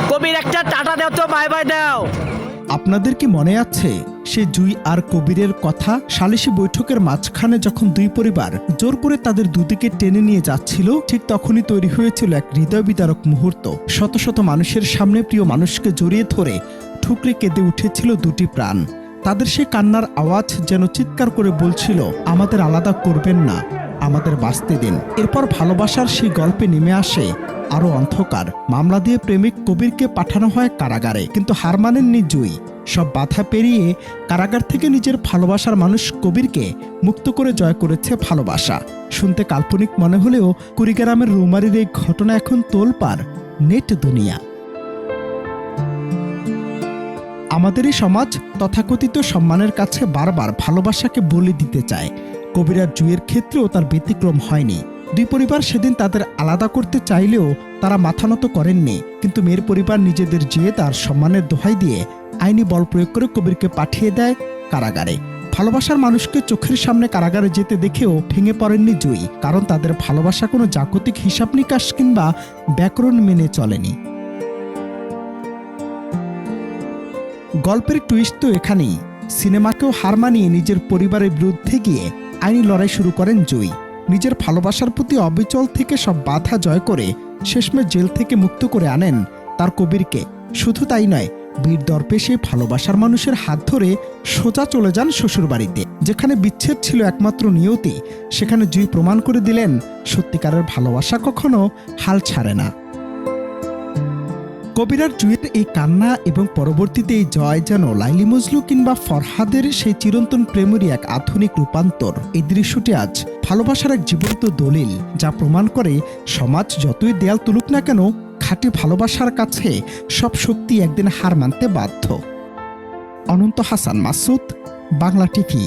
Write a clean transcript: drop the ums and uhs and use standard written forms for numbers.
কবির একটা টাটা দাও তো, বাই বাই দাও। আপনাদের কি মনে আছে সে জুই আর কবিরের কথা? সালিশি বৈঠকের মাঝখানে যখন দুই পরিবার জোর করে তাদের দুদিকে টেনে নিয়ে যাচ্ছিল, ঠিক তখনই তৈরি হয়েছিল এক হৃদয় বিদারক মুহূর্ত। শত শত মানুষের সামনে প্রিয় মানুষকে জড়িয়ে ধরে ঠুকরে কেঁদে উঠেছিল দুটি প্রাণ। তাদের সে কান্নার আওয়াজ যেন চিৎকার করে বলছিল, আমাদের আলাদা করবেন না, আমাদের বাঁচতে দিন। এরপর ভালোবাসার সেই গল্পে নেমে আসে আরো অন্ধকার। মামলা দিয়ে প্রেমিক কবিরকে পাঠানো হয় কারাগারে, কিন্তু হার মানেননি জুই। সব বাধা পেরিয়ে কারাগার থেকে নিজের ভালোবাসার মানুষ কবিরকে মুক্ত করে জয় করেছে ভালোবাসা। শুনতে কাল্পনিক মনে হলেও কুড়িগ্রামের রৌমারীর এই ঘটনা এখন তোলপাড় নেট দুনিয়া। আমাদের এই সমাজ তথাকথিত সম্মানের কাছে বারবার ভালোবাসাকে বলি দিতে চায়। কবির আর জুইয়ের ক্ষেত্রেও তার ব্যতিক্রম হয়নি। দুই পরিবার সেদিন তাদের আলাদা করতে চাইলেও তারা মাথা নত করেননি। কিন্তু মেয়ের পরিবার নিজেদের জেদ আর সম্মানের দোহাই দিয়ে আইনি বল প্রয়োগ করে কবিরকে পাঠিয়ে দেয় কারাগারে। ভালোবাসার মানুষকে চোখের সামনে কারাগারে যেতে দেখেও ভেঙে পড়েননি জুই, কারণ তাদের ভালোবাসা কোনো জাগতিক হিসাব নিকাশ কিংবা ব্যাকরণ মেনে চলেনি। গল্পের টুইস্ট তো এখানেই। সিনেমাকেও হার মানিয়ে নিজের পরিবারের বিরুদ্ধে গিয়ে আইনি লড়াই শুরু করেন জুই। নিজের ভালোবাসার প্রতি অবিচল থেকে সব বাধা জয় করে শেষমেশ জেল থেকে মুক্ত করে আনেন তার কবিরকে। শুধু তাই নয়, বীর দর্পে সেই ভালোবাসার মানুষের হাত ধরে সোজা চলে যান শ্বশুরবাড়িতে। যেখানে বিচ্ছেদ ছিল একমাত্র নিয়তি, সেখানে জুই প্রমাণ করে দিলেন সত্যিকারের ভালোবাসা কখনো হাল ছাড়ে না। কবির আর জুইয়ের এই কান্না এবং পরবর্তীতে এই জয় যেন লাইলি মজনু কিংবা ফরহাদের সেই চিরন্তন প্রেমেরই এক আধুনিক রূপান্তর। এই দৃশ্যটি আজ ভালোবাসার এক জীবন্ত দলিল, যা প্রমাণ করে সমাজ যতই দেয়াল তুলুক না কেন, খাঁটি ভালোবাসার কাছে সব শক্তি একদিন হার মানতে বাধ্য। অনন্ত হাসান মাসুদ, বাংলা টিভি।